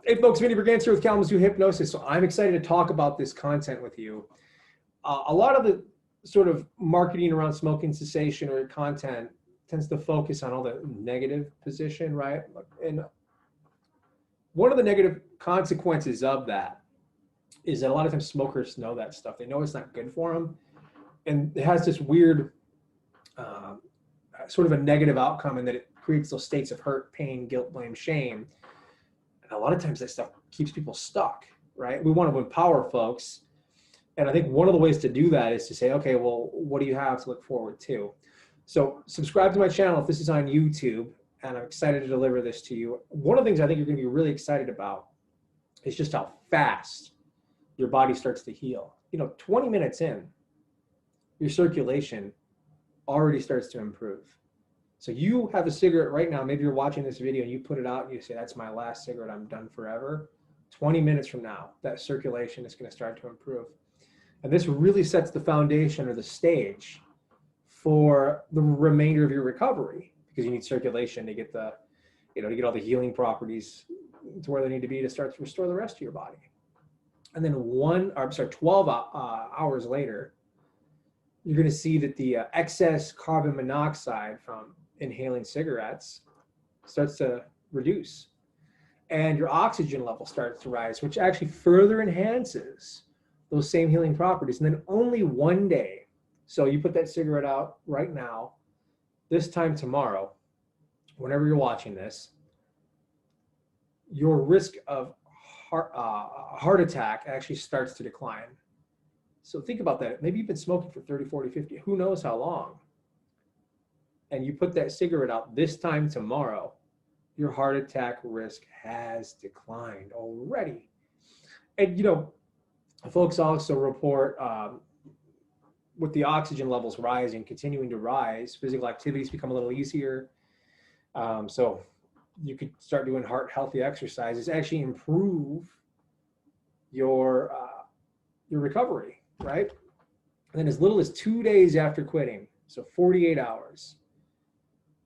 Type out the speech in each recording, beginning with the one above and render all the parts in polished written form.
Hey folks, Vinny Berganser with Kalamazoo Hypnosis. So I'm excited to talk about this content with you. A lot of the sort of marketing around smoking cessation or content tends to focus on all the negative position, right? And one of the negative consequences of that is that a lot of times smokers know that stuff. They know it's not good for them. And it has this weird uh, sort of a negative outcome in that it creates those states of hurt, pain, guilt, blame, shame. And a lot of times that stuff keeps people stuck, right? We want to empower folks. And I think one of the ways to do that is to say, okay, well, what do you have to look forward to? So subscribe to my channel if this is on YouTube, and I'm excited to deliver this to you. One of the things I think you're going to be really excited about is just how fast your body starts to heal. 20 minutes in, your circulation already starts to improve. So you have a cigarette right now, maybe you're watching this video and you put it out and you say, that's my last cigarette, I'm done forever. 20 minutes from now, that circulation is going to start to improve. And this really sets the foundation or the stage for the remainder of your recovery, because you need circulation to get to get all the healing properties to where they need to be to start to restore the rest of your body. And then 12 hours later, you're going to see that the excess carbon monoxide from inhaling cigarettes starts to reduce, and your oxygen level starts to rise, which actually further enhances those same healing properties. And then only one day, so you put that cigarette out right now, this time tomorrow, whenever you're watching this, your risk of heart attack actually starts to decline. So think about that. Maybe you've been smoking for 30, 40, 50, who knows how long. And you put that cigarette out this time tomorrow, your heart attack risk has declined already. And, folks also report with the oxygen levels rising, continuing to rise, physical activities become a little easier. So you could start doing heart healthy exercises, actually improve your recovery, right? And then as little as 2 days after quitting, so 48 hours,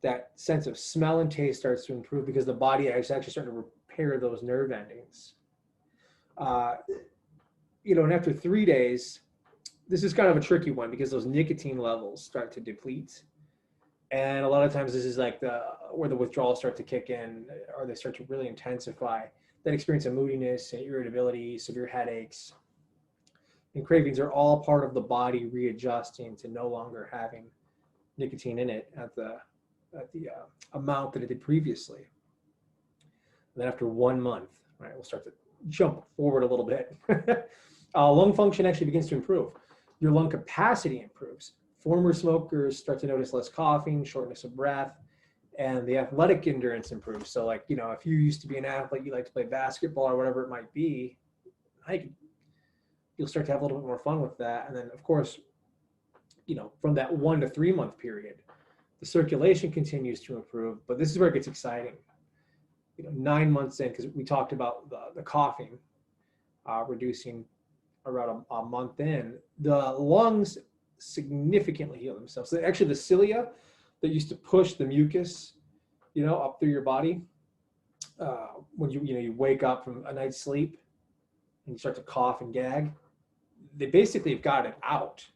that sense of smell and taste starts to improve because the body is actually starting to repair those nerve endings. And after 3 days, this is kind of a tricky one because those nicotine levels start to deplete. And a lot of times this is like where the withdrawals start to kick in, or they start to really intensify. That experience of moodiness and irritability, severe headaches, and cravings are all part of the body readjusting to no longer having nicotine in it at the amount that it did previously. And then after 1 month, right, we'll start to jump forward a little bit. Lung function actually begins to improve. Your lung capacity improves. Former smokers start to notice less coughing, shortness of breath, and the athletic endurance improves. So if you used to be an athlete, you like to play basketball or whatever it might be, you'll start to have a little bit more fun with that. And then of course, from that 1 to 3 month period, the circulation continues to improve, but this is where it gets exciting. 9 months in, because we talked about the coughing reducing around a month in, the lungs significantly heal themselves. So actually the cilia that used to push the mucus, up through your body, when you wake up from a night's sleep and you start to cough and gag, they basically have got it out.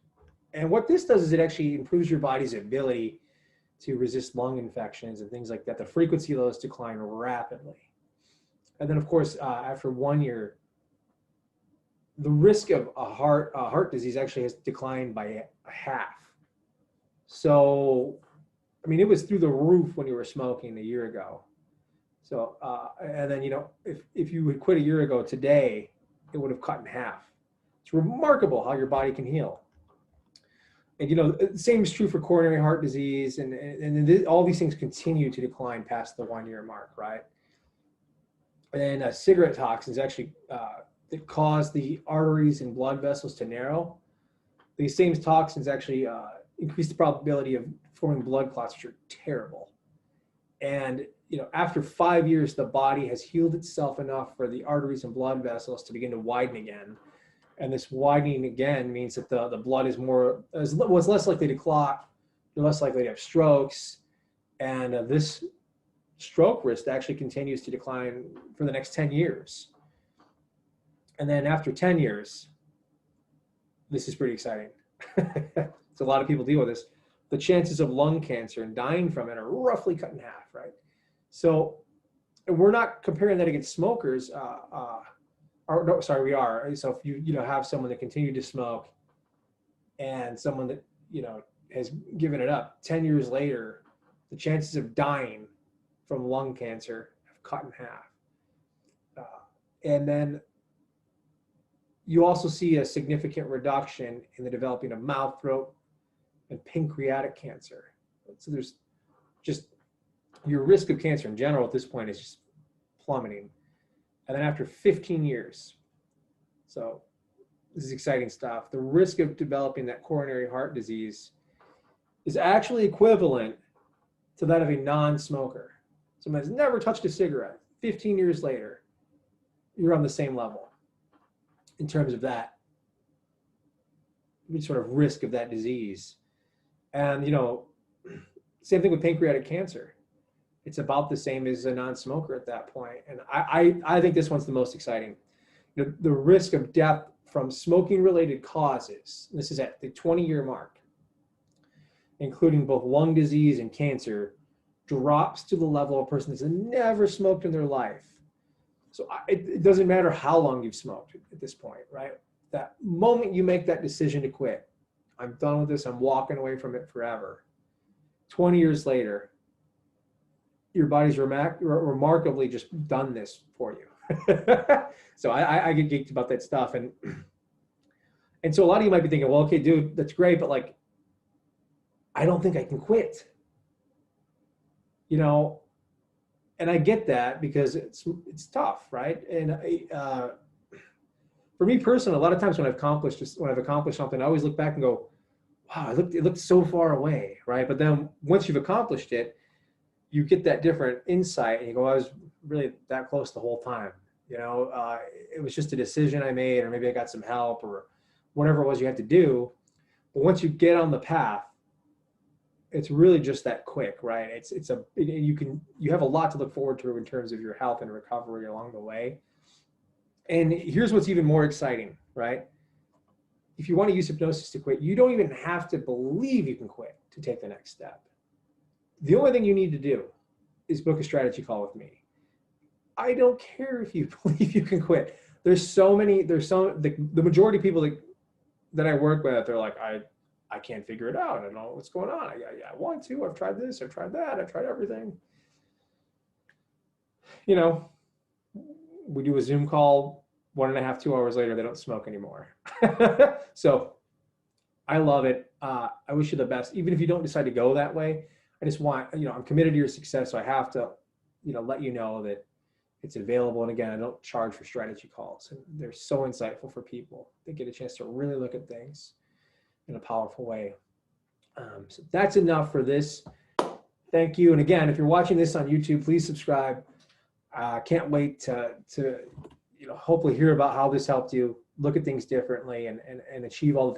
And what this does is it actually improves your body's ability to resist lung infections and things like that. The frequency of those decline rapidly. And then of course, after 1 year, the risk of a heart disease actually has declined by a half. So, it was through the roof when you were smoking a year ago. So, and then, if you would quit a year ago today, it would have cut in half. It's remarkable how your body can heal. And, the same is true for coronary heart disease. And all these things continue to decline past the 1 year mark, right? And cigarette toxins actually, that cause the arteries and blood vessels to narrow. These same toxins actually increase the probability of forming blood clots, which are terrible. And after 5 years, the body has healed itself enough for the arteries and blood vessels to begin to widen again. And this widening again means that the blood was less likely to clot, you're less likely to have strokes, and this stroke risk actually continues to decline for the next 10 years. And then after 10 years, this is pretty exciting. So a lot of people deal with this. The chances of lung cancer and dying from it are roughly cut in half, right? So we're not comparing that against smokers. No, sorry, we are. So if you have someone that continued to smoke and someone that, has given it up, 10 years later, the chances of dying from lung cancer have cut in half. And then you also see a significant reduction in the developing of mouth, throat, and pancreatic cancer. So there's just, your risk of cancer in general at this point is just plummeting. And then after 15 years, so this is exciting stuff, the risk of developing that coronary heart disease is actually equivalent to that of a non-smoker. Someone has never touched a cigarette. 15 years later, you're on the same level in terms of that sort of risk of that disease. And, same thing with pancreatic cancer. It's about the same as a non-smoker at that point. And I think this one's the most exciting. The risk of death from smoking-related causes, this is at the 20-year mark, including both lung disease and cancer, drops to the level of a person that's never smoked in their life. So it doesn't matter how long you've smoked at this point, right? That moment you make that decision to quit, I'm done with this, I'm walking away from it forever. 20 years later, your body's remarkably just done this for you. So I get geeked about that stuff. And so a lot of you might be thinking, well, okay, dude, that's great, but like, I don't think I can quit. And I get that because it's tough, right? And for me personally, a lot of times when I've accomplished something, I always look back and go, wow, it looked so far away, right? But then once you've accomplished it, you get that different insight and you go, I was really that close the whole time. It was just a decision I made, or maybe I got some help or whatever it was you had to do. But once you get on the path, it's really just that quick, right? You have a lot to look forward to in terms of your health and recovery along the way. And here's what's even more exciting, right? If you want to use hypnosis to quit, you don't even have to believe you can quit to take the next step. The only thing you need to do is book a strategy call with me. I don't care if you believe you can quit. The majority of people that I work with, they're like, I can't figure it out. I don't know what's going on. I want to. I've tried this. I've tried that. I've tried everything. We do a Zoom call, 1.5, 2 hours later, they don't smoke anymore. So I love it. I wish you the best. Even if you don't decide to go that way, I just want, I'm committed to your success. So I have to, let you know that it's available. And again, I don't charge for strategy calls. And they're so insightful for people. They get a chance to really look at things in a powerful way. So that's enough for this. Thank you. And again, if you're watching this on YouTube, please subscribe. Can't wait to hopefully hear about how this helped you look at things differently and achieve all the things